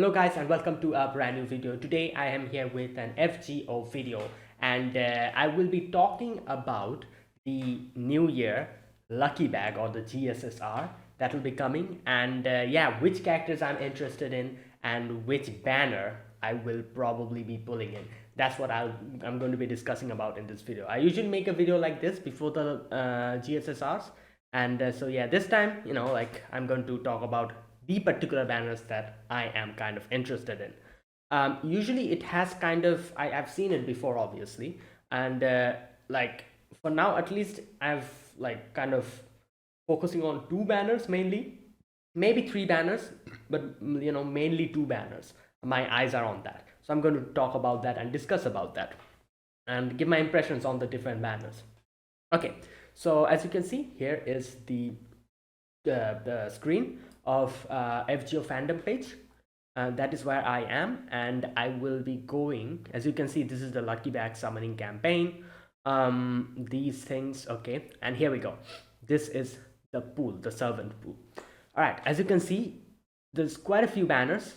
Hello guys and welcome to a brand new video. Today I am here with an FGO video and I will be talking about the new year lucky bag or the GSSR that will be coming and yeah, which characters I'm interested in and which banner I will probably be pulling in. That's what I'm going to be discussing about in this video. I usually make a video like this before the GSSRs and so yeah, this time like I'm going to talk about the particular banners that I am kind of interested in. Usually it has kind of I've seen it before obviously, and like for now at least I've like kind of focusing on two banners mainly, maybe three banners, but mainly two banners. My eyes are on that, so I'm going to talk about that and discuss about that and give my impressions on the different banners. Okay, so as you can see, here is the screen of FGO fandom page. That is where I am, and I will be going. As you can see, this is the lucky bag summoning campaign. These things, okay, and here we go. This is the pool, the servant pool. All right, as you can see, there's quite a few banners,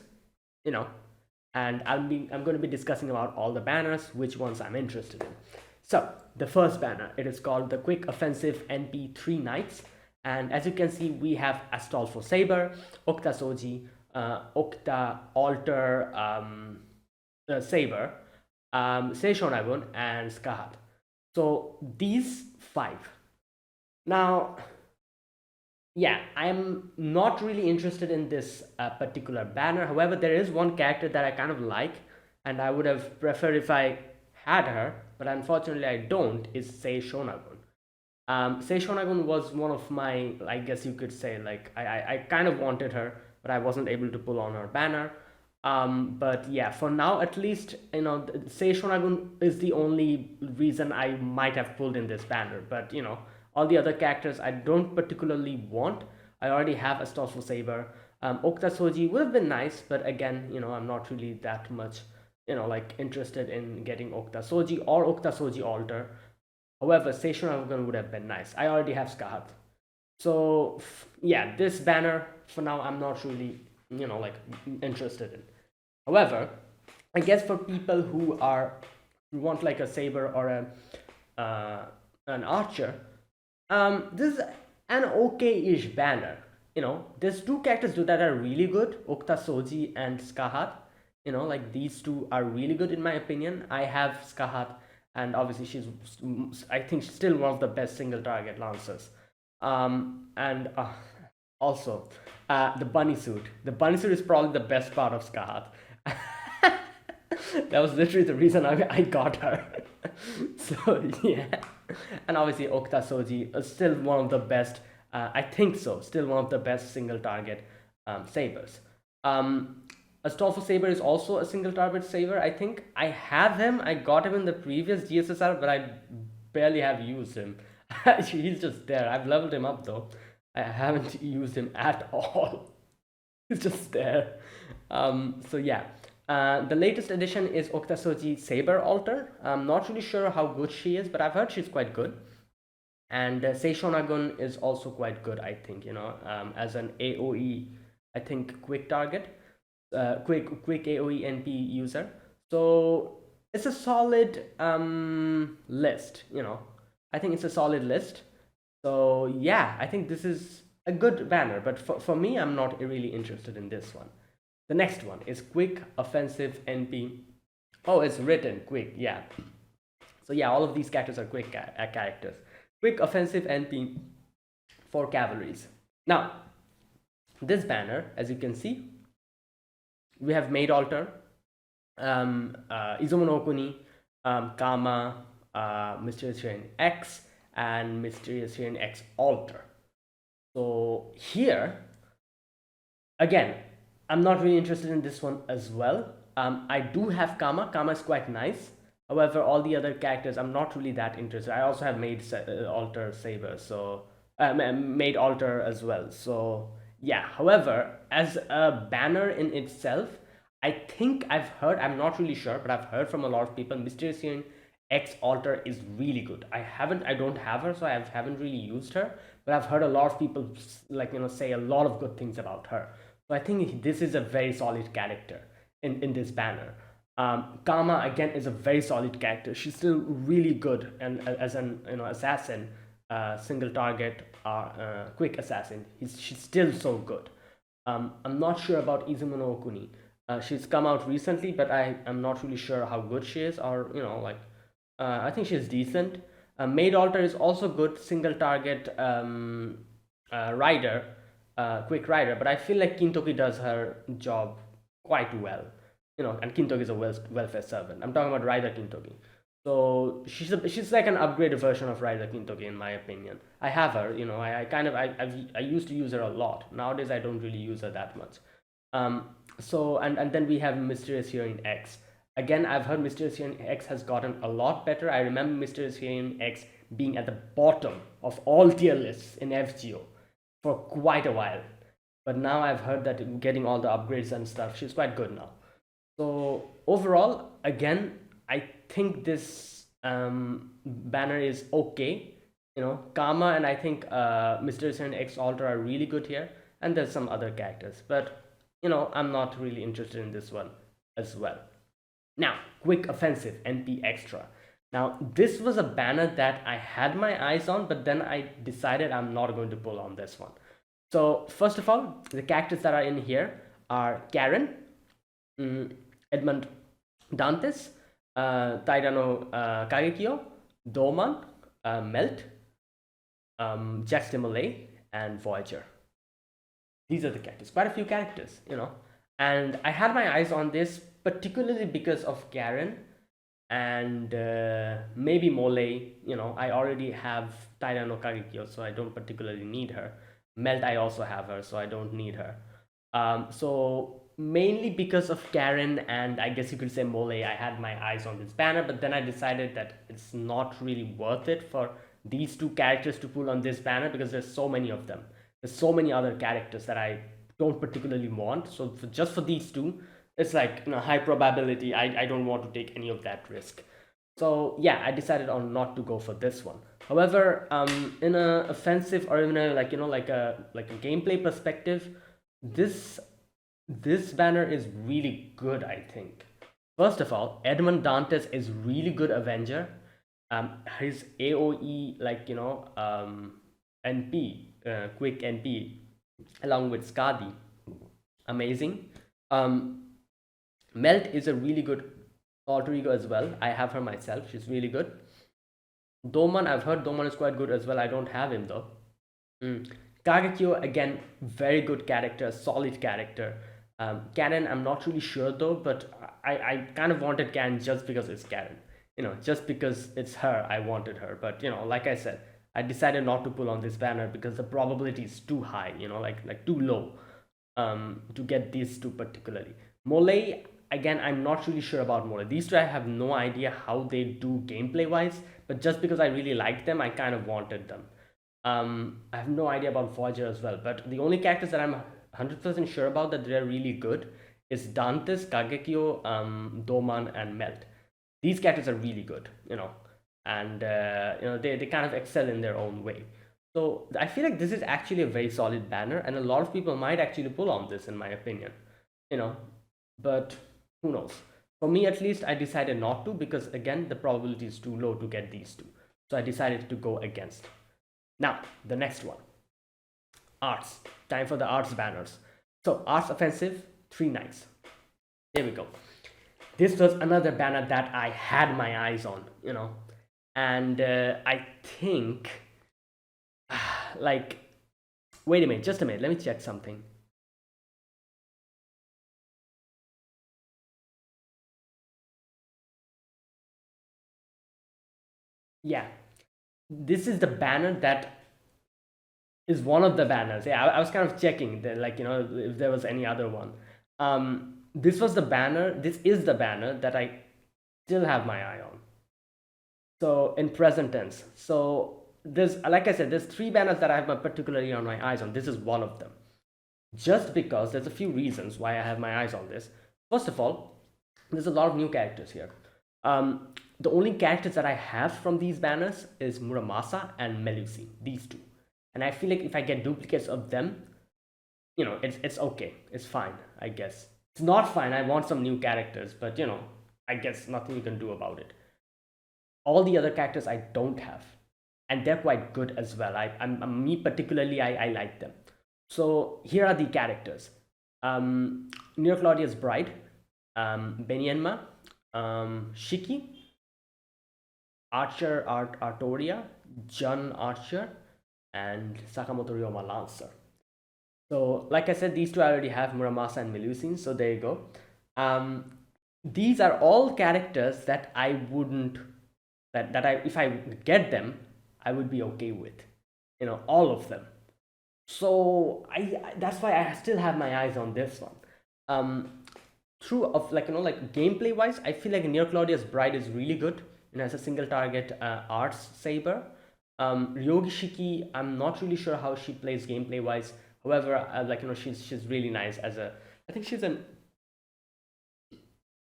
and I'm going to be discussing about all the banners, which ones I'm interested in. So the first banner, it is called the Quick Offensive NP3 Knights, and as you can see, we have Astolfo Saber, Okta Soji, Okta Alter Saber, Seishonagun, and Skahat. So these five. Now, yeah, I'm not really interested in this particular banner. However, there is one character that I kind of like, and I would have preferred if I had her, but unfortunately I don't, is Seishonagun. Seishonagun was one of my, I guess you could say, like, I kind of wanted her, but I wasn't able to pull on her banner. But yeah, for now at least, Seishonagun is the only reason I might have pulled in this banner. But all the other characters I don't particularly want. I already have Astolfo Saber. Okta Soji would have been nice, but again, I'm not really that much, like interested in getting Okta Soji or Okta Soji Alter. However, Seishonagun would have been nice. I already have Skahat. So yeah, this banner for now I'm not really, like interested in. However, I guess for people who want like a saber or an archer, this is an okay-ish banner. There's two characters that are really good, Okta Soji and Skahat. Like these two are really good in my opinion. I have Skahat, and obviously I think she's still one of the best single target lancers. And also the bunny suit. The bunny suit is probably the best part of Skahat. That was literally the reason I got her. So yeah, and obviously Okta Soji is still one of the best. I think so. Still one of the best single target sabers. Astolfo Saber is also a single target saber. I think I have him. I got him in the previous GSSR, but I barely have used him. He's just there. I've leveled him up though. I haven't used him at all. He's just there. So yeah. The latest addition is Okta Soji Saber Alter. I'm not really sure how good she is, but I've heard she's quite good. And Seishonagun is also quite good, I think, as an AoE, I think, quick target, quick AoE NP user. So it's a solid list, I think it's a solid list. So yeah, I think this is a good banner, but for me, I'm not really interested in this one. The next one is Quick Offensive NP. Oh, it's written quick, yeah. So yeah, all of these characters are quick characters. Quick Offensive NP for cavalries. Now, this banner, as you can see, we have Maid Alter, Izumo no Kuni, Kama, Mysterious Heroine X, and Mysterious Heroine X Alter. So here, again, I'm not really interested in this one as well. I do have Kama. Kama is quite nice. However, all the other characters, I'm not really that interested. I also have Maid Alter Saber, so Maid Alter as well. So yeah. However, as a banner in itself, I think I've heard. I'm not really sure, but I've heard from a lot of people. Mysterious Heroine X Alter is really good. I don't have her, so I haven't really used her. But I've heard a lot of people like say a lot of good things about her. So I think this is a very solid character in this banner. Kama again is a very solid character. She's still really good, and as an assassin, single target, quick assassin. She's still so good. I'm not sure about Izumo no Okuni. She's come out recently, but I'm not really sure how good she is, or like I think she's decent. Maid Alter is also good, single target rider, quick rider, but I feel like Kintoki does her job quite well. And Kintoki is a welfare servant. I'm talking about Rider Kintoki. So she's like an upgraded version of Rider Kintoki in my opinion. I have her. I used to use her a lot. Nowadays I don't really use her that much. So and then we have Mysterious Hearing X. Again, I've heard Mysterious Hearing X has gotten a lot better. I remember Mysterious Hearing X being at the bottom of all tier lists in FGO for quite a while. But now I've heard that getting all the upgrades and stuff, she's quite good now. So overall, again, I think this banner is okay. Kama and I think Mysterious Hearing X Alter are really good here. And there's some other characters. But, I'm not really interested in this one as well. Now, Quick Offensive, NP Extra. Now, this was a banner that I had my eyes on, but then I decided I'm not going to pull on this one. So, first of all, the characters that are in here are Karen, Edmund Dantes, Tairano Kagekyo, Doman, Melt, Jax de Malay, and Voyager. These are the characters, quite a few characters, and I had my eyes on this particularly because of Karen and maybe Mole. I already have Taira no Kagekyo, so I don't particularly need her. Melt, I also have her, so I don't need her. So mainly because of Karen and I guess you could say Mole, I had my eyes on this banner, but then I decided that it's not really worth it for these two characters to pull on this banner because there's so many of them. There's so many other characters that I don't particularly want. So just for these two, it's like high probability. I don't want to take any of that risk. So yeah, I decided on not to go for this one. However, in a offensive or even like a gameplay perspective, this banner is really good. I think. First of all, Edmund Dantes is really good Avenger. His AOE NP, quick NP, along with Skadi, amazing. Melt is a really good alter ego as well. I have her myself. She's really good. Doman, I've heard Doman is quite good as well. I don't have him though. Kagekyo, again, very good character, solid character. Karen, I'm not really sure though, but I kind of wanted Karen just because it's Karen. Just because it's her, I wanted her. But like I said, I decided not to pull on this banner because the probability is too high. Like too low to get these two particularly. Mole, again, I'm not really sure about Mole. These two I have no idea how they do gameplay wise, but just because I really liked them, I kind of wanted them. I have no idea about Voyager as well, but the only characters that I'm 100% sure about that they're really good is Dantes, Kagekyo, Doman, and Melt. These characters are really good, and they kind of excel in their own way. So I feel like this is actually a very solid banner, and a lot of people might actually pull on this, in my opinion. But who knows? For me, at least, I decided not to because again, the probability is too low to get these two. So I decided to go against. Now, the next one. Arts. Time for the arts banners. So, Arts Offensive, 3 Knights. Here we go. This was another banner that I had my eyes on, and I think, wait a minute, just a minute, let me check something. Yeah, this is the banner that is one of the banners. Yeah, I was kind of checking that, if there was any other one. This was the banner. This is the banner that I still have my eye on. So in present tense. So there's, like I said, there's 3 banners that I have particularly on my eyes on. This is one of them. Just because there's a few reasons why I have my eyes on this. First of all, there's a lot of new characters here. The only characters that I have from these banners is Muramasa and Melusi, these two. And I feel like if I get duplicates of them, it's okay. It's fine, I guess. It's not fine. I want some new characters, but I guess nothing you can do about it. All the other characters I don't have, and they're quite good as well. Me particularly, I like them. So here are the characters. Neo Claudia's Bride, Benyenma, Shiki, Artoria, Jun Archer, and Sakamoto Ryoma Lancer. So, like I said, these two I already have, Muramasa and Melusine, so there you go. These are all characters that I wouldn't, that I, if I get them, I would be okay with, all of them. So that's why I still have my eyes on this one. True of like gameplay wise, I feel like Neo Claudia's Bride is really good and has a single target arts saber. Ryogi Shiki, I'm not really sure how she plays gameplay wise. However, she's really nice as a. I think she's an.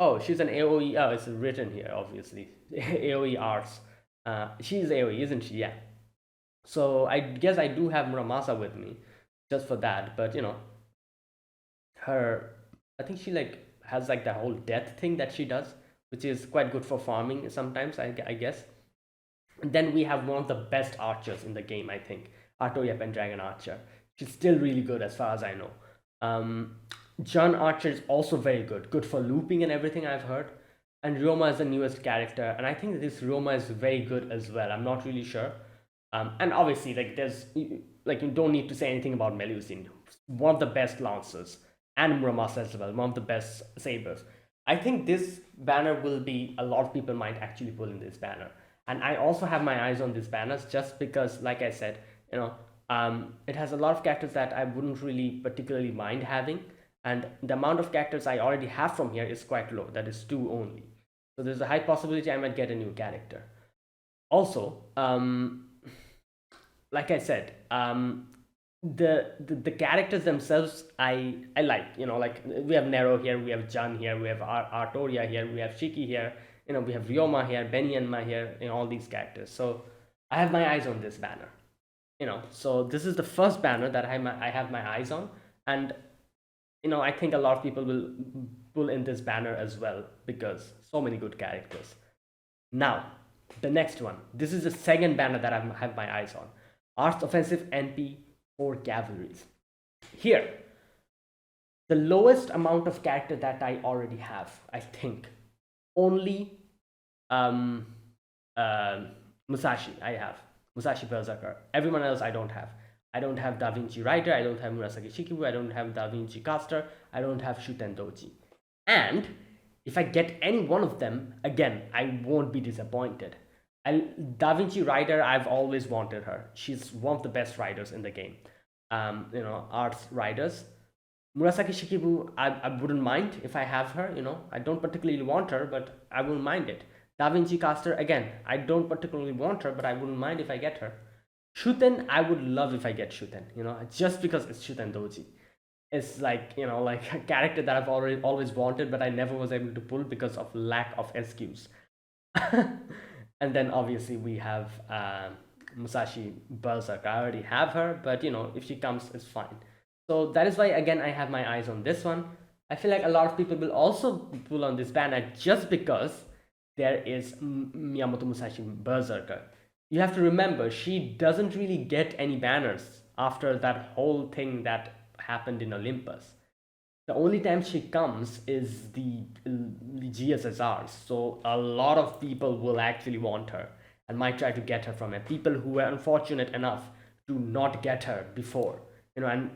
Oh, she's an AOE. Oh, it's written here, obviously. AOE arts. She's AOE, isn't she? Yeah. So I guess I do have Muramasa with me, just for that. But her. I think she has like the whole death thing that she does, which is quite good for farming sometimes. I guess. And then we have one of the best archers in the game, I think, Artoya Pendragon Archer. She's still really good as far as I know. Jun Archer is also very good for looping and everything I've heard. And Ryoma is the newest character, and I think this Ryoma is very good as well. I'm not really sure. And obviously, you don't need to say anything about Melusine, one of the best lancers, and Muramasa as well, one of the best sabers. I think this banner will be a lot of people might actually pull in this banner, and I also have my eyes on these banners just because, like I said, it has a lot of characters that I wouldn't really particularly mind having, and the amount of characters I already have from here is quite low. That is 2 only. So there's a high possibility I might get a new character. Also, like I said, the characters themselves I like. Like we have Nero here, we have Jun here, we have Artoria here, we have Shiki here, we have Ryoma here, Benyenma here, all these characters. So I have my eyes on this banner. So this is the first banner that I have my eyes on, and I think a lot of people will pull in this banner as well because so many good characters. Now, the next one. This is the second banner that I have my eyes on. Arts Offensive NP for Cavalries. Here, the lowest amount of character that I already have, I think, only Musashi I have. Musashi Berserker. Everyone else I don't have. I don't have Da Vinci Rider, I don't have Murasaki Shikibu, I don't have Da Vinci Caster, I don't have Shuten Doji. And if I get any one of them, again, I won't be disappointed. Da Vinci Rider, I've always wanted her. She's one of the best riders in the game. Arts riders. Murasaki Shikibu, I wouldn't mind if I have her, I don't particularly want her, but I wouldn't mind it. Da Vinci Caster, again, I don't particularly want her, but I wouldn't mind if I get her. Shuten, I would love if I get Shuten, just because it's Shuten Doji. It's like a character that I've always wanted, but I never was able to pull because of lack of SQs. And then obviously we have Musashi Berserk. I already have her, but if she comes, it's fine. So that is why, again, I have my eyes on this one. I feel like a lot of people will also pull on this banner just because there is Miyamoto Musashi Berserker. You have to remember, she doesn't really get any banners after that whole thing that happened in Olympus. The only time she comes is the GSSRs. So a lot of people will actually want her and might try to get her from it. People who were unfortunate enough to not get her before, and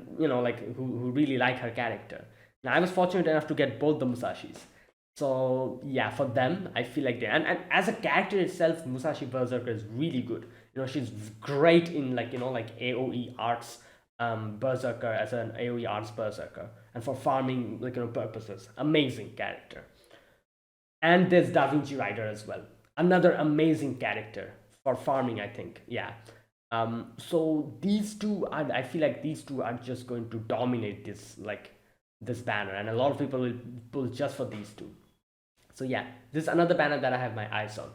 who really like her character. Now I was fortunate enough to get both the Musashis. So yeah, for them, I feel like they and as a character itself, Musashi Berserker is really good. She's great in AOE arts Berserker as an AOE arts Berserker, and for farming purposes, amazing character. And there's Da Vinci Rider as well, another amazing character for farming, I think. Yeah. So these two, I feel like these two are just going to dominate this banner, and a lot of people will pull just for these two. So yeah, this is another banner that I have my eyes on.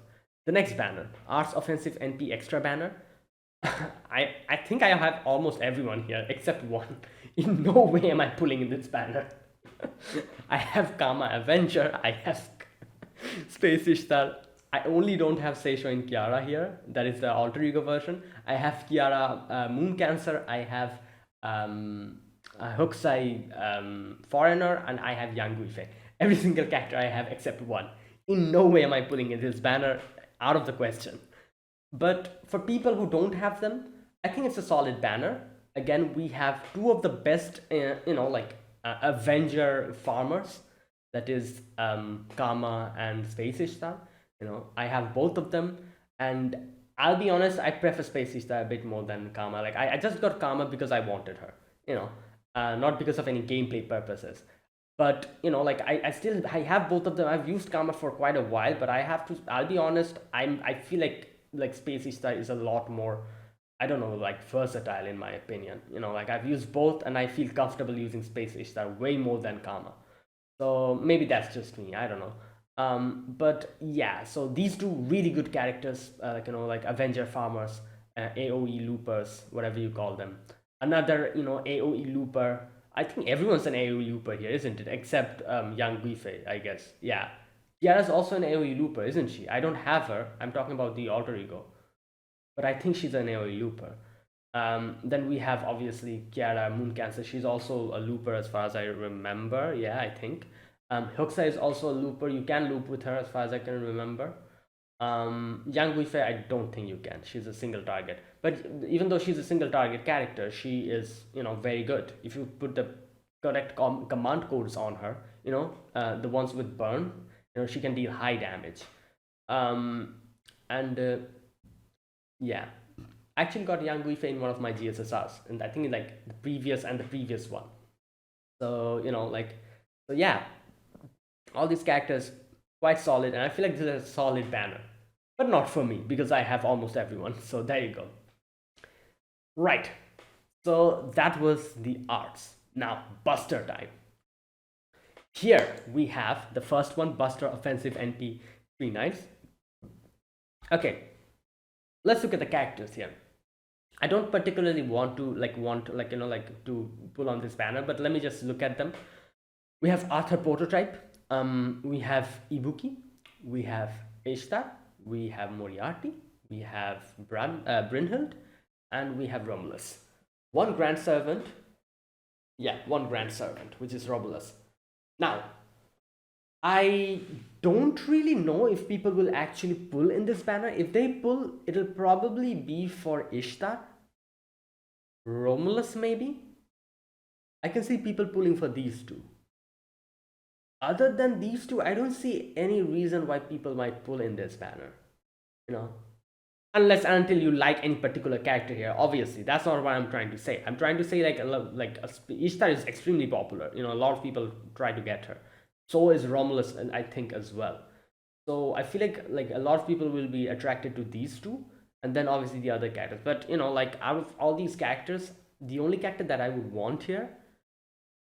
The next banner, Arts Offensive NP Extra banner. I think I have almost everyone here except one. In no way am I pulling in this banner. I have Kama Avenger, I have Space Ishtar. I only don't have Seisho and Kiara here. That is the alter ego version. I have Kiara Moon Cancer. I have Hokusai Foreigner, and I have Yang Guifei. Every single character I have except one. In no way am I pulling in this banner, out of the question. But for people who don't have them, I think it's a solid banner. Again, we have two of the best, Avenger farmers. That is Kama and Space Ishtar. I have both of them, and I'll be honest, I prefer Space Ishtar a bit more than Kama. Like I just got Kama because I wanted her. Not because of any gameplay purposes. But I have both of them. I've used Kama for quite a while, but I'll be honest, I feel like Space Ishtar is a lot more, I don't know, like versatile in my opinion. Like I've used both and I feel comfortable using Space Ishtar way more than Kama. So maybe that's just me, I don't know. But yeah, so these two really good characters, like Avenger farmers, AoE loopers, whatever you call them. Another, AoE looper. I think everyone's an AoE looper here, isn't it? Except Yang Guifei, I guess. Yeah. Kiara's also an AoE looper, isn't she? I don't have her. I'm talking about the alter ego. But I think she's an AoE looper. Then we have obviously Kiara Moon Cancer. She's also a looper as far as I remember. Yeah, I think. Hokusai is also a looper. You can loop with her as far as I can remember. Yang Guifei, I don't think you can. She's a single target. But even though she's a single target character, she is, very good. If you put the correct command codes on her, the ones with burn, she can deal high damage. And yeah, I actually got Yang Guifei in one of my GSSRs, and I think like the previous and the previous one. So so yeah, all these characters quite solid, and I feel like this is a solid banner, but not for me because I have almost everyone. So there you go. Right. So that was the arts. Now Buster time. Here we have the first one, Buster Offensive NP 3 knives. Okay, let's look at the characters here. I don't particularly want to to pull on this banner, but let me just look at them. We have Arthur Prototype. We have Ibuki. We have Ishtar. We have Moriarty. We have Brynhild, and we have Romulus. One Grand Servant. Yeah, one Grand Servant, which is Romulus. Now, I don't really know if people will actually pull in this banner. If they pull, it'll probably be for Ishtar. Romulus, maybe? I can see people pulling for these two. Other than these two, I don't see any reason why people might pull in this banner. Unless and until you like any particular character here. Obviously, that's not what I'm trying to say. I'm trying to say Ishtar is extremely popular. A lot of people try to get her. So is Romulus, and I think as well. So I feel like a lot of people will be attracted to these two, and then obviously the other characters. But out of all these characters, the only character that I would want here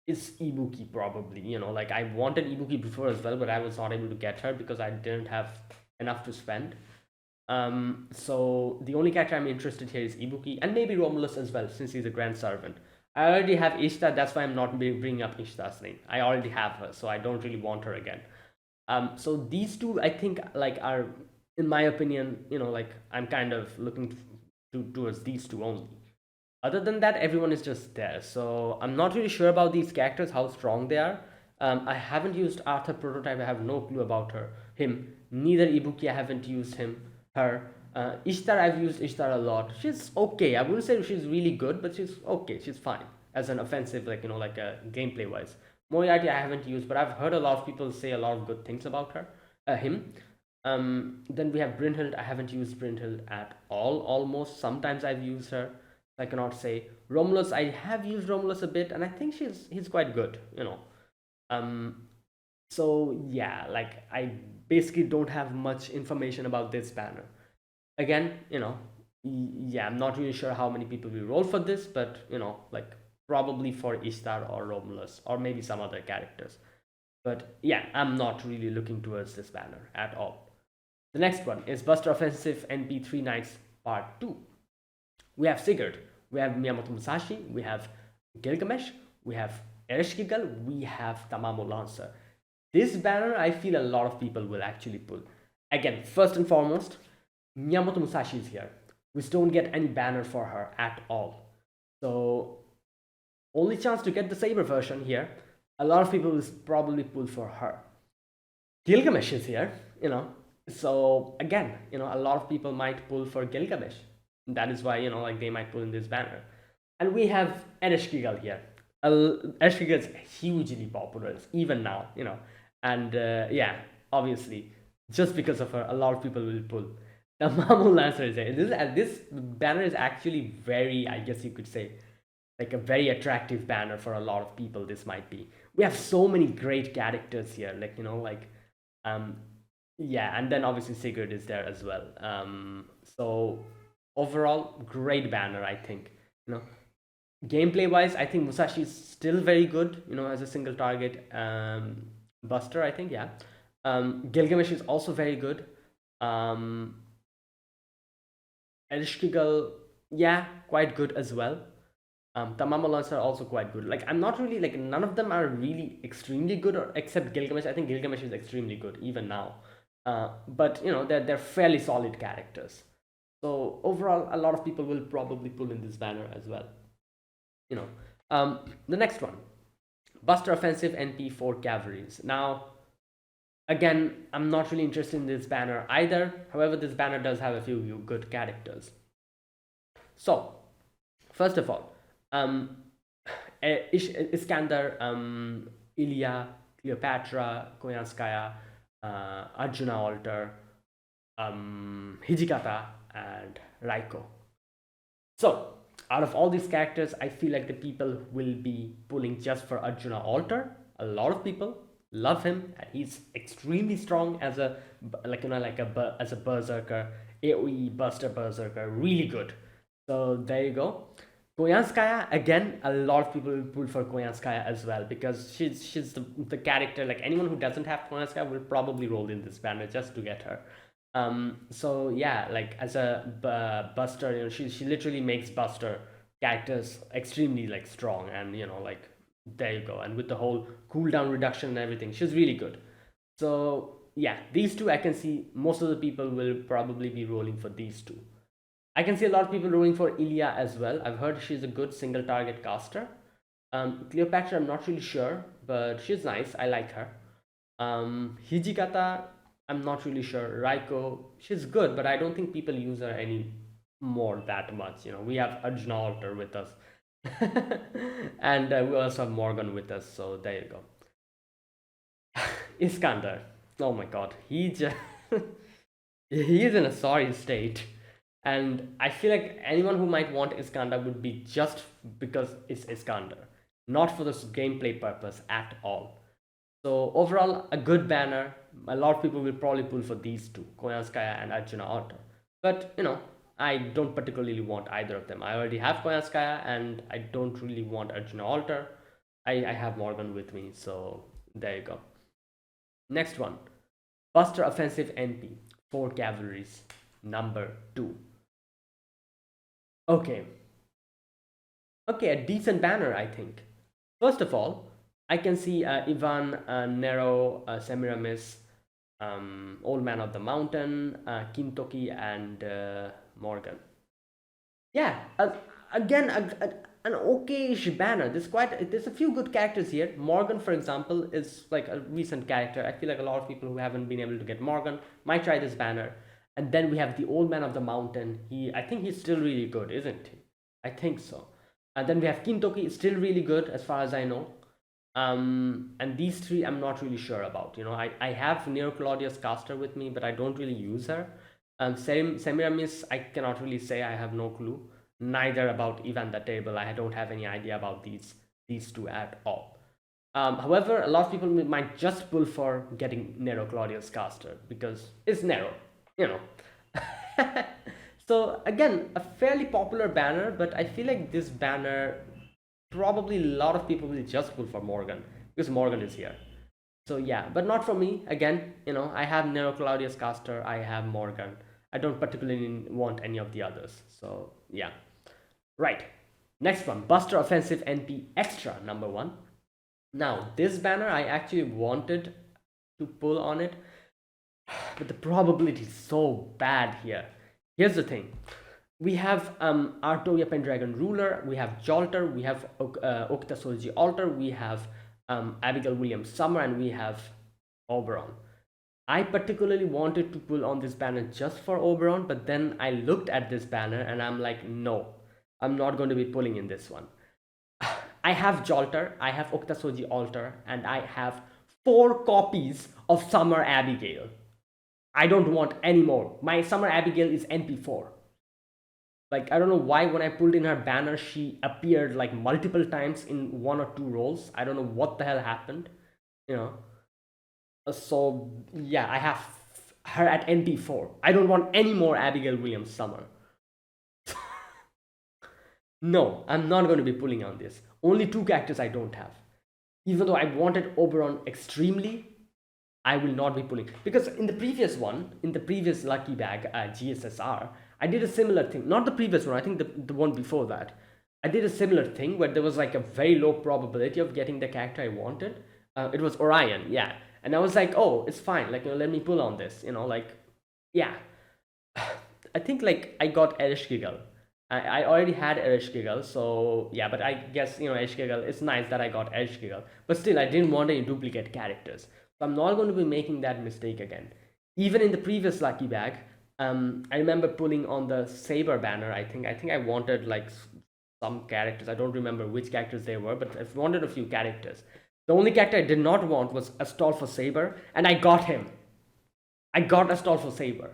is Ibuki, probably. I wanted Ibuki before as well, but I was not able to get her because I didn't have enough to spend. So the only character I'm interested here is Ibuki, and maybe Romulus as well, since he's a Grand Servant. I already have Ishtar, that's why I'm not bringing up Ishtar's name. I already have her, so I don't really want her again. So these two, I think, are, in my opinion, I'm kind of looking towards these two only. Other than that, everyone is just there. So I'm not really sure about these characters, how strong they are. I haven't used Arthur Prototype. I have no clue about him. Neither Ibuki, I haven't used her. Ishtar, I've used Ishtar a lot. She's okay. I wouldn't say she's really good, but she's okay. She's fine as an offensive, gameplay wise. Moriarty, I haven't used, but I've heard a lot of people say a lot of good things about him. Then we have Brynhild. I haven't used Brynhild at all. Almost. Sometimes I've used her. I cannot say. Romulus, I have used Romulus a bit, and I think he's quite good. So yeah, I basically don't have much information about this banner. Again, yeah, I'm not really sure how many people will roll for this, but probably for Ishtar or Romulus or maybe some other characters. But yeah, I'm not really looking towards this banner at all. The next one is Buster Offensive NP 3 Knights Part 2. We have Sigurd, we have Miyamoto Musashi, we have Gilgamesh, we have Ereshkigal, we have Tamamo Lancer. This banner, I feel a lot of people will actually pull. Again, first and foremost, Miyamoto Musashi is here. We don't get any banner for her at all. So, only chance to get the Saber version here. A lot of people will probably pull for her. Gilgamesh is here, So again, a lot of people might pull for Gilgamesh. That is why, like they might pull in this banner. And we have Ereshkigal here. Ereshkigal is hugely popular, even now, And yeah, obviously, just because of her, a lot of people will pull. The Mamu Lancer is here. This banner is actually very, I guess you could say, like a very attractive banner for a lot of people. This might be. We have so many great characters here, yeah, and then obviously Sigurd is there as well. So overall, great banner, I think. Gameplay wise, I think Musashi is still very good. As a single target buster, I think, yeah. Gilgamesh is also very good. Ereshkigal, yeah, quite good as well. Tamamo Lancer are also quite good. Like, I'm not really, like, none of them are really extremely good, or except Gilgamesh. I think Gilgamesh is extremely good, even now. But, they're fairly solid characters. So, overall, a lot of people will probably pull in this banner as well. The next one. Buster Offensive NP for Cavalries. Now, again, I'm not really interested in this banner either. However, this banner does have a few good characters. So, first of all, Iskander, Ilya, Cleopatra, Koyanskaya, Arjuna Altar, Hijikata, and Raiko. So, out of all these characters, I feel like the people will be pulling just for Arjuna Altar. A lot of people love him, and he's extremely strong as a as a berserker, AoE buster berserker, really good. So there you go. Koyanskaya, again, a lot of people will pull for Koyanskaya as well, because she's the character, like anyone who doesn't have Koyanskaya will probably roll in this banner just to get her. So yeah, like as a buster, she literally makes buster characters extremely like strong, and like there you go. And with the whole cooldown reduction and everything, she's really good. So yeah, these two I can see most of the people will probably be rolling for these two. I can see a lot of people rolling for Ilya as well. I've heard she's a good single target caster. Cleopatra, I'm not really sure, but she's nice. I like her. Hijikata, I'm not really sure. Raiko, she's good, but I don't think people use her any more that much. We have Arjuna Altar with us. And we also have Morgan with us, so there you go. Iskander, oh my god, he is in a sorry state. And I feel like anyone who might want Iskander would be just because it's Iskander, not for this gameplay purpose at all. So overall, a good banner. A lot of people will probably pull for these two, Koyanskaya and Arjuna Altar. But I don't particularly want either of them. I already have Koyanskaya, and I don't really want Arjuna Altar. I have Morgan with me, so there you go. Next one, Buster Offensive NP, 4 Cavalries, number 2. Okay, a decent banner, I think. First of all, I can see Ivan, Nero, Semiramis, Old Man of the Mountain, Kintoki, and Morgan. Yeah, again, an okay-ish banner. There's a few good characters here. Morgan, for example, is like a recent character. I feel like a lot of people who haven't been able to get Morgan might try this banner. And then we have the Old Man of the Mountain. I think he's still really good, isn't he? I think so. And then we have Kintoki, still really good as far as I know. And these three I'm not really sure about. I have Nero Claudius Caster with me, but I don't really use her. Semiramis, I cannot really say. I have no clue. Neither about Ivan the Terrible. I don't have any idea about these two at all. However, a lot of people might just pull for getting Nero Claudius Caster because it's Nero. So again, a fairly popular banner, but I feel like this banner probably a lot of people will just pull for Morgan because Morgan is here. So yeah, but not for me. Again, I have Nero Claudius Caster, I have Morgan. I don't particularly want any of the others. So yeah. Right. Next one, Buster Offensive NP Extra number 1. Now, this banner I actually wanted to pull on it, but the probability is so bad here. Here's the thing. We have Artoria Pendragon Ruler, we have Jolter, we have Okta Soji Alter, we have Abigail Williams Summer, and we have Oberon. I particularly wanted to pull on this banner just for Oberon, but then I looked at this banner and I'm like, no, I'm not going to be pulling in this one. I have Jolter, I have Okta Soji Alter, and I have 4 copies of Summer Abigail. I don't want any more. My Summer Abigail is NP4. Like, I don't know why when I pulled in her banner, she appeared like multiple times in 1 or 2 rolls. I don't know what the hell happened, you know. So yeah, I have her at NP4. I don't want any more Abigail Williams Summer. No, I'm not going to be pulling on this. Only 2 characters I don't have. Even though I wanted Oberon extremely, I will not be pulling. Because in the previous one, in the previous Lucky Bag GSSR, I did a similar thing. Not the previous one, I think the one before that. I did a similar thing where there was like a very low probability of getting the character I wanted. It was Orion, yeah. And I was like, oh, it's fine. Like, let me pull on this. Like, yeah. I think like I got Ereshkigal. I already had Ereshkigal, so yeah, but I guess, Ereshkigal, it's nice that I got Ereshkigal. But still, I didn't want any duplicate characters. So I'm not going to be making that mistake again. Even in the previous Lucky Bag, I remember pulling on the Saber banner, I think I wanted like some characters. I don't remember which characters they were, but I wanted a few characters. The only character I did not want was Astolfo Saber, and I got him. I got Astolfo Saber.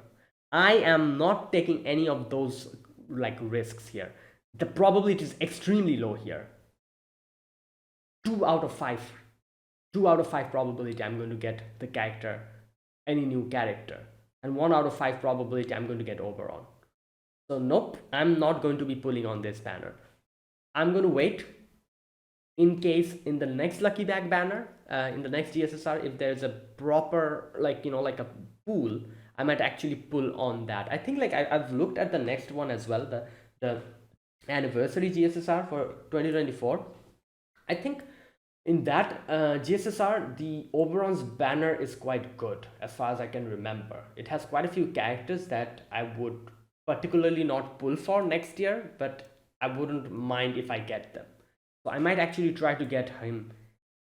I am not taking any of those like risks here. The probability is extremely low here. 2 out of 5. 2 out of 5 probability I'm going to get the character, any new character. And 1 out of 5 probability I'm going to get Oberon. So nope, I'm not going to be pulling on this banner. I'm going to wait in case in the next Lucky Bag banner, in the next GSSR, if there's a proper, like a pool, I might actually pull on that. I think like I've looked at the next one as well, the anniversary GSSR for 2024. I think in that GSSR, the Oberon's banner is quite good as far as I can remember. It has quite a few characters that I would particularly not pull for next year, but I wouldn't mind if I get them. So I might actually try to get him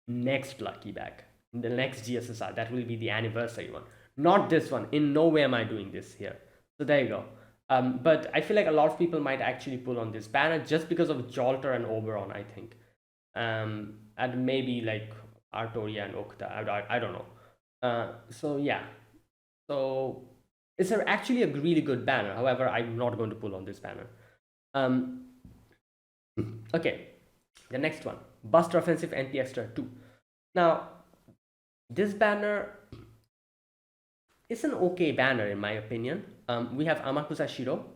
next Lucky Bag, in the next GSSR. That will be the anniversary one. Not this one. In no way am I doing this here. So there you go. But I feel like a lot of people might actually pull on this banner just because of Jolter and Oberon, I think. And maybe like Artoria and Okta. I don't know. So yeah. So it's actually a really good banner. However, I'm not going to pull on this banner. Okay. The next one, Buster Offensive NP Extra 2. Now, this banner is an okay banner in my opinion. We have Amakusa Shiro,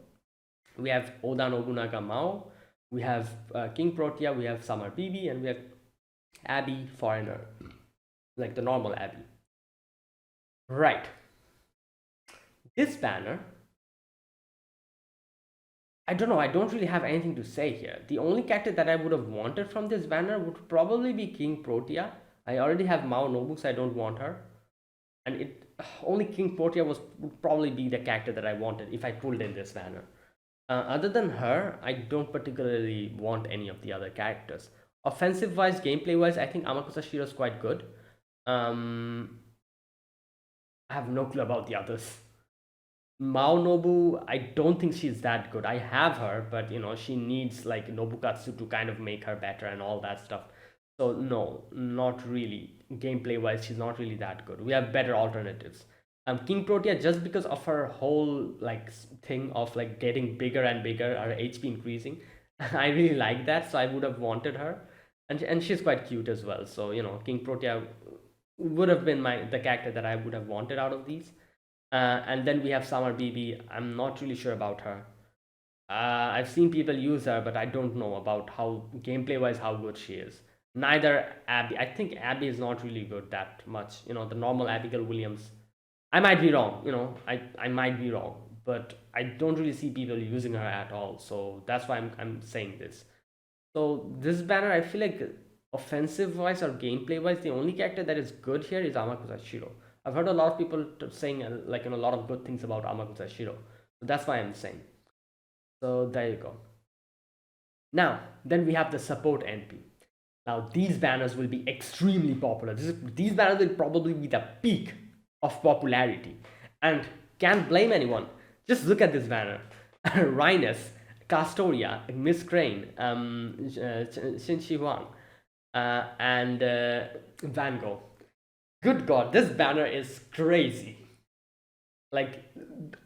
we have Oda Nobunaga Mao, we have King Protea, we have Summer BB, and we have Abby Foreigner, like the normal Abby. Right. This banner, I don't know, I don't really have anything to say here. The only character that I would have wanted from this banner would probably be King Protea. I already have Mao Nobu, so I don't want her. And only King Protea would probably be the character that I wanted if I pulled in this banner. Other than her, I don't particularly want any of the other characters. Offensive-wise, gameplay-wise, I think Amakusa Shiro is quite good. I have no clue about the others. Mao Nobu, I don't think she's that good. I have her, but she needs like Nobukatsu to kind of make her better and all that stuff. So no, not really. Gameplay wise, she's not really that good. We have better alternatives. King Protea, just because of her whole like thing of like getting bigger and bigger, her HP increasing, I really like that. So I would have wanted her, and she's quite cute as well. So King Protea would have been the character that I would have wanted out of these. And then we have Summer BB. I'm not really sure about her. I've seen people use her, but I don't know about how gameplay wise how good she is. Neither Abby. I think Abby is not really good that much. The normal Abigail Williams. I might be wrong. I might be wrong, but I don't really see people using her at all. So that's why I'm saying this. So this banner, I feel like offensive wise or gameplay wise, the only character that is good here is Amakusa Shiro. I've heard a lot of people saying like a lot of good things about Amakusa Shiro. So that's why I'm saying. So there you go. Now, then we have the support NP. Now, these banners will be extremely popular. These banners will probably be the peak of popularity. And can't blame anyone. Just look at this banner. Rhinus, Castoria, Miss Crane, Xin Shi Huang, and Van Gogh. Good God, this banner is crazy. Like,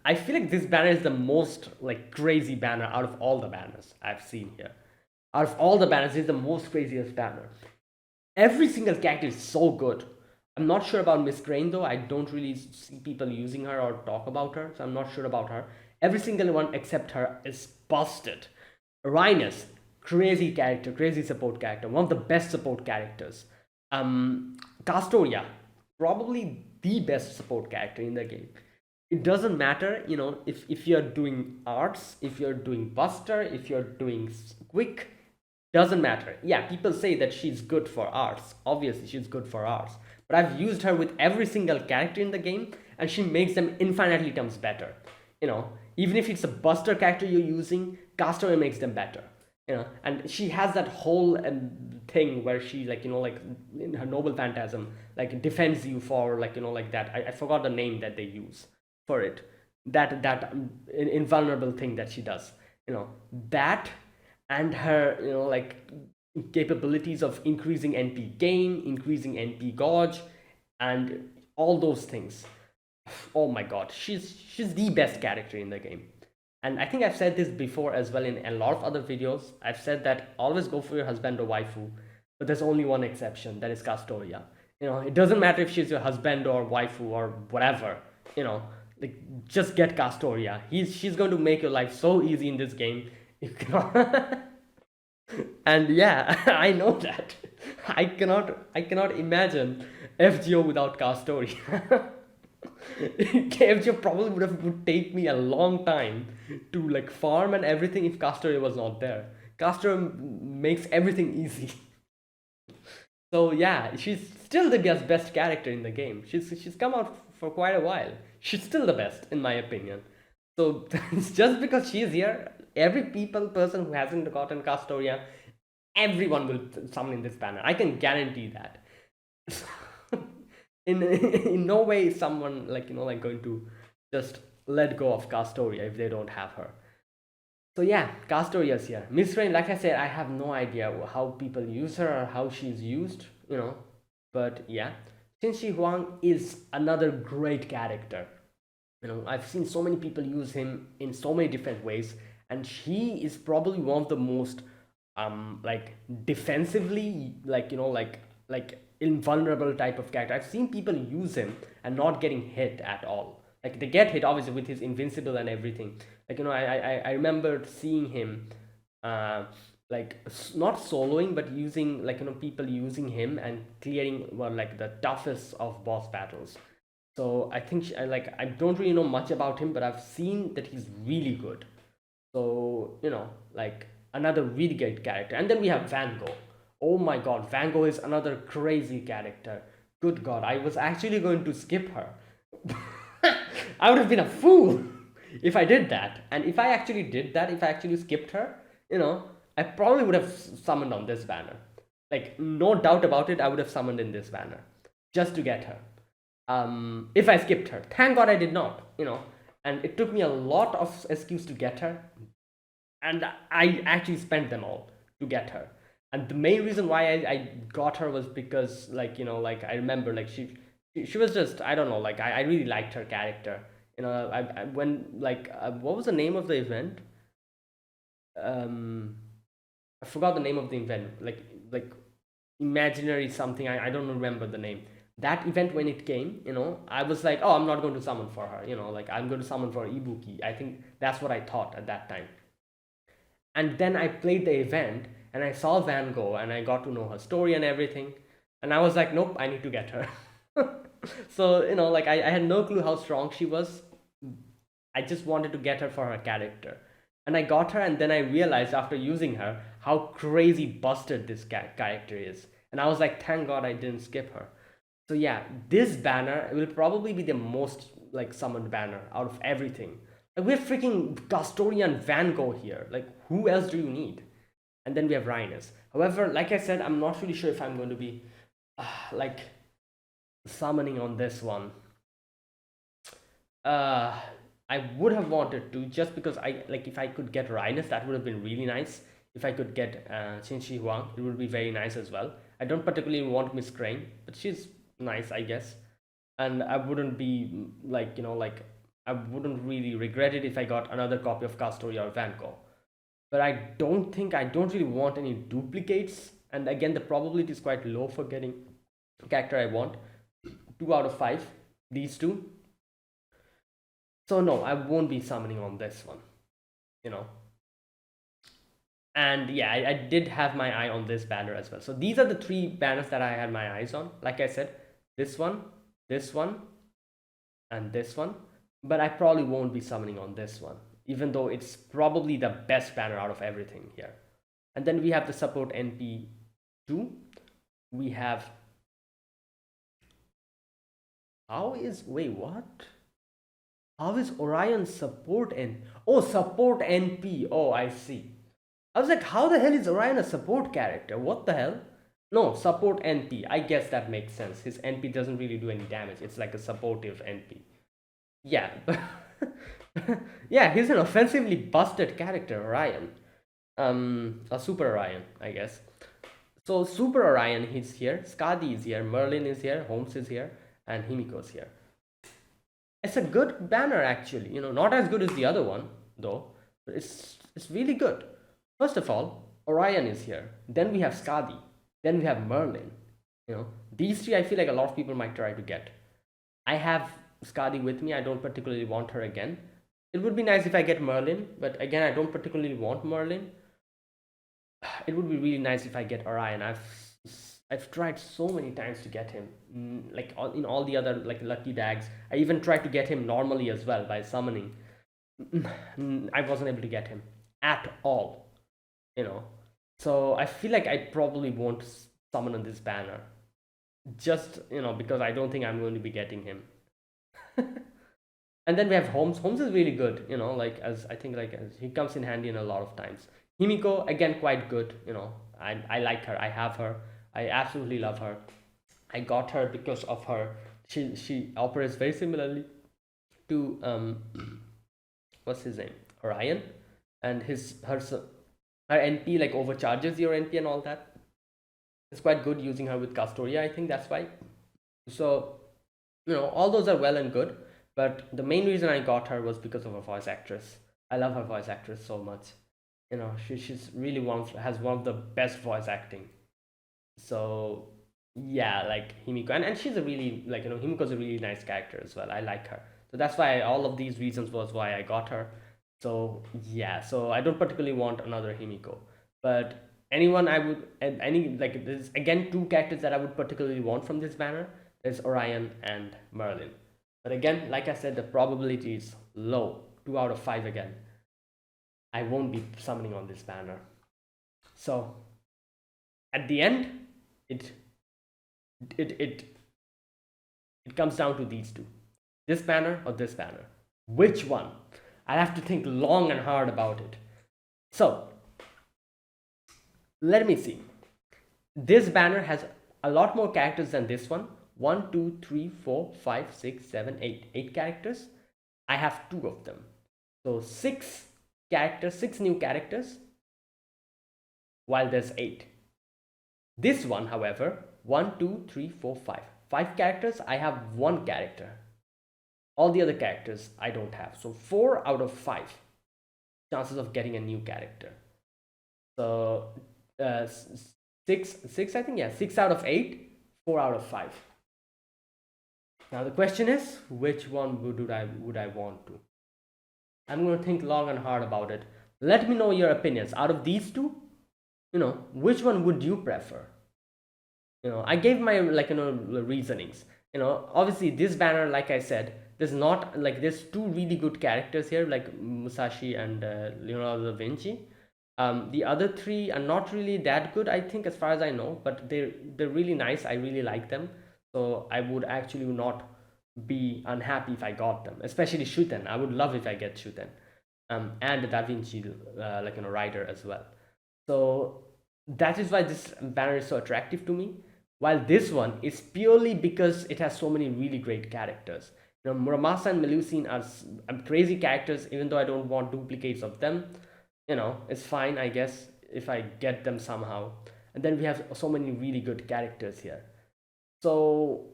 I feel like this banner is the most like crazy banner out of all the banners I've seen here. Out of all the banners, it's the most craziest banner. Every single character is so good. I'm not sure about Miss Crane though. I don't really see people using her or talk about her, so I'm not sure about her. Every single one except her is busted. Rhinus, crazy character, crazy support character, one of the best support characters. Castoria, probably the best support character in the game. It doesn't matter, you know, if you're doing arts, if you're doing buster, if you're doing quick, doesn't matter. Yeah, people say that she's good for arts. Obviously, she's good for arts. But I've used her with every single character in the game, and she makes them infinitely times better. You know, even if it's a buster character you're using, Castoria makes them better. You know, and she has that whole thing where she, like, you know, like in her noble phantasm, like defends you for, like, you know, like that. I forgot the name that they use for it. That invulnerable thing that she does. You know, that and her, you know, like capabilities of increasing NP gain, increasing NP gauge, and all those things. Oh my god, she's the best character in the game. And I think I've said this before as well in a lot of other videos. I've said that always go for your husband or waifu, but there's only one exception, that is Castoria. You know, it doesn't matter if she's your husband or waifu or whatever, you know, like just get Castoria. She's going to make your life so easy in this game. You cannot and yeah, I know that. I cannot imagine FGO without Castoria. FGO probably would take me a long time to like farm and everything if Castoria was not there. Castoria makes everything easy. So yeah, she's still the best character in the game. She's come out for quite a while. She's still the best in my opinion. So just because she's here, every person who hasn't gotten Castoria, everyone will summon in this banner. I can guarantee that. in no way is someone, like, you know, like going to just let go of Castoria if they don't have her. So yeah, Castoria's here. Miss Rain, like I said, I have no idea how people use her or how she's used, you know. But yeah, Xin Shi Huang is another great character. You know, I've seen so many people use him in so many different ways, and he is probably one of the most like defensively, like, you know, like invulnerable type of character. I've seen people use him and not getting hit at all. Like they get hit obviously with his invincible and everything. Like, you know, I remember seeing him like not soloing but using, like, you know, people using him and clearing, well, like the toughest of boss battles. So I think like I don't really know much about him, but I've seen that he's really good. So, you know, like another really great character. And then we have Van Gogh. Oh my god, Van Gogh is another crazy character. Good god, I was actually going to skip her. I would have been a fool if I did that. And if I actually did that, if I actually skipped her, you know, I probably would have summoned on this banner. Like, no doubt about it, I would have summoned in this banner just to get her. If I skipped her. Thank god I did not, you know. And it took me a lot of SQs to get her. And I actually spent them all to get her. And the main reason why I got her was because, like, you know, like I remember, like she was just, I don't know, like I really liked her character. You know, I when, like, what was the name of the event? I forgot the name of the event. Like imaginary something. I don't remember the name. That event, when it came, you know, I was like, oh, I'm not going to summon for her. You know, like I'm going to summon for Ibuki. I think that's what I thought at that time. And then I played the event and I saw Van Gogh and I got to know her story and everything. And I was like, nope, I need to get her. So, you know, like I had no clue how strong she was. I just wanted to get her for her character. And I got her, and then I realized after using her how crazy busted this character is. And I was like, thank God I didn't skip her. So yeah, this banner will probably be the most like summoned banner out of everything. Like we have freaking Castoria and Van Gogh here. Like who else do you need? And then we have Rhinus. However, like I said, I'm not really sure if I'm going to be like summoning on this one. I would have wanted to, just because I like, if I could get Rhinus, that would have been really nice. If I could get Qin Shi Huang, it would be very nice as well. I don't particularly want Miss Crane, but she's nice, I guess. And I wouldn't be like, like I wouldn't really regret it if I got another copy of Castoria or Van Gogh. But I don't really want any duplicates. And again, the probability is quite low for getting a character I want. 2 out of 5, these two. So no, I won't be summoning on this one, And yeah, I did have my eye on this banner as well. So these are the 3 banners that I had my eyes on. Like I said, this one, and this one. But I probably won't be summoning on this one, even though it's probably the best banner out of everything here. And then we have the support NP2. We have... wait, what? How is Orion support N? Oh, support NP. Oh, I see. I was like, how the hell is Orion a support character? What the hell? No, support NP. I guess that makes sense. His NP doesn't really do any damage. It's like a supportive NP. Yeah. Yeah, he's an offensively busted character, Orion. A Super Orion, I guess. So Super Orion, he's here. Skadi is here. Merlin is here. Holmes is here. And Himiko's here. It's a good banner, actually. Not as good as the other one, though. But it's really good. First of all, Orion is here. Then we have Skadi. Then we have Merlin. These 3 I feel like a lot of people might try to get. I have Skadi with me. I don't particularly want her again. It would be nice if I get Merlin, but again, I don't particularly want Merlin. It would be really nice if I get Orion. I've tried so many times to get him, like in all the other like lucky bags. I even tried to get him normally as well by summoning. I wasn't able to get him at all, So I feel like I probably won't summon on this banner, just because I don't think I'm going to be getting him. And then we have Holmes. Holmes is really good, like as he comes in handy in a lot of times. Himiko, again, quite good, I like her. I have her. I absolutely love her. I got her because of her. She operates very similarly to what's his name? Orion, and her NP like overcharges your NP and all that. It's quite good using her with Castoria, I think that's why. So, all those are well and good, but the main reason I got her was because of her voice actress. I love her voice actress so much. She's really has one of the best voice acting. So yeah, like Himiko, and she's a really Himiko's a really nice character as well. I like her, so that's why all of these reasons was why I got her. So yeah, so I don't particularly want another Himiko, but anyone I would there's again 2 characters that I would particularly want from this banner. There's Orion and Merlin, but again, like I said, the probability is low. 2 out of 5 again. I won't be summoning on this banner. So at the end, it comes down to these 2. This banner or this banner. Which one? I have to think long and hard about it. So let me see. This banner has a lot more characters than this one. 1, 2, 3, 4, 5, 6, 7, 8. 8 characters. I have 2 of them. So 6 characters, 6 new characters, while there's 8. This one, however, 1, 2, 3, 4, 5. 5 characters, I have 1 character. All the other characters I don't have. So 4 out of 5 chances of getting a new character. So 6 I think, yeah, 6 out of 8, 4 out of 5. Now the question is, which one would I want to? I'm going to think long and hard about it. Let me know your opinions. Out of these 2, which one would you prefer? I gave my reasonings. Obviously this banner, like I said, There's not like, there's two really good characters here, like Musashi and Leonardo da Vinci. The other three are not really that good, I think, as far as I know, but they're really nice. I really like them, so I would actually not be unhappy if I got them, especially Shuten. I would love if I get Shuten, and Da Vinci, like, rider as well. So that is why this banner is so attractive to me. While this one is purely because it has so many really great characters. Muramasa and Melusine are crazy characters, even though I don't want duplicates of them. It's fine, I guess, if I get them somehow. And then we have so many really good characters here. So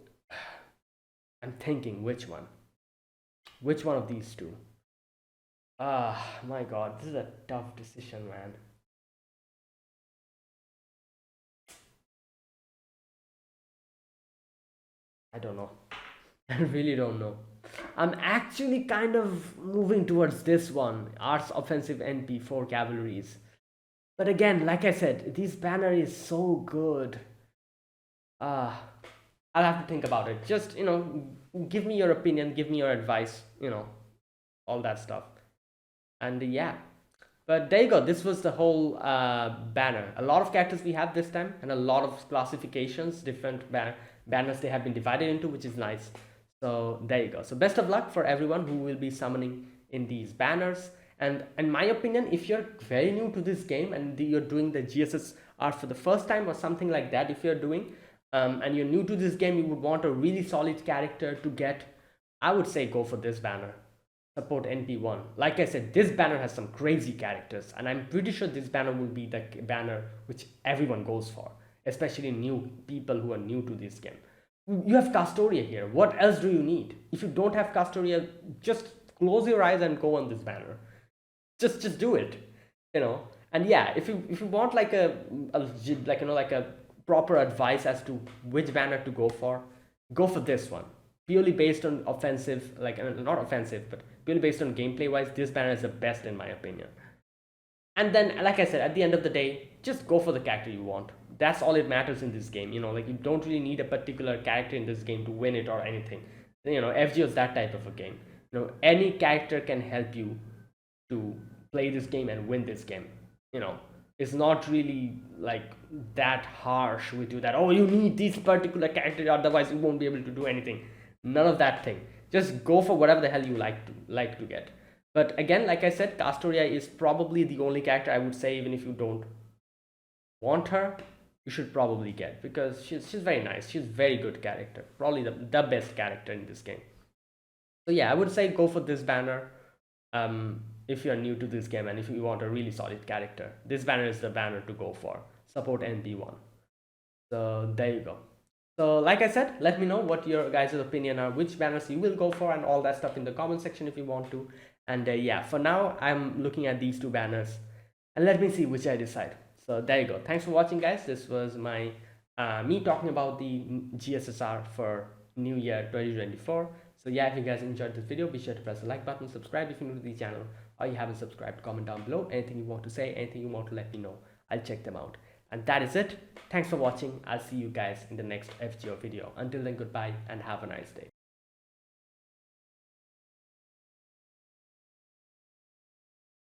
I'm thinking which one? Which one of these two? Ah, my god, this is a tough decision, man. I don't know. I really don't know. I'm actually kind of moving towards this one, Arts Offensive NP for Cavalries. But again, like I said, this banner is so good. Ah, I'll have to think about it. Just, give me your opinion, give me your advice, all that stuff. And yeah, but there you go. This was the whole banner. A lot of characters we have this time, and a lot of classifications, different banners they have been divided into, which is nice. So there you go. So best of luck for everyone who will be summoning in these banners. And in my opinion, if you're very new to this game and you're doing the GSSR for the first time or something like that, if you're doing, and you're new to this game, you would want a really solid character to get, I would say go for this banner. Support NP1. Like I said, this banner has some crazy characters, and I'm pretty sure this banner will be the banner which everyone goes for, especially new people who are new to this game. You have Castoria here. What else do you need? If you don't have Castoria, just close your eyes and go on this banner. Just do it, And yeah, if you want like a like a proper advice as to which banner to go for this one. Purely based on offensive, like not offensive, but purely based on gameplay wise, this banner is the best in my opinion. And then, like I said, at the end of the day, just go for the character you want. That's all it matters in this game. Like you don't really need a particular character in this game to win it or anything. FGO is that type of a game. Any character can help you to play this game and win this game. It's not really like that harsh with you that, oh, you need this particular character, otherwise you won't be able to do anything. None of that thing. Just go for whatever the hell you like to get. But again, like I said, Castoria is probably the only character I would say, even if you don't want her, you should probably get, because she's very nice. She's very good character, probably the best character in this game. So yeah, I would say go for this banner. If you're new to this game and if you want a really solid character, this banner is the banner to go for. Support NP1. So there you go. So like I said, let me know what your guys' opinion are, which banners you will go for, and all that stuff in the comment section if you want to. And yeah, for now I'm looking at these two banners, and let me see which I decide. So there you go. Thanks for watching, guys. This was my me talking about the GSSR for New Year 2024. So yeah, if you guys enjoyed this video, be sure to press the like button, subscribe if you're new to the channel, or you haven't subscribed. Comment down below anything you want to say, anything you want to let me know. I'll check them out. And that is it. Thanks for watching. I'll see you guys in the next FGO video. Until then, goodbye and have a nice day.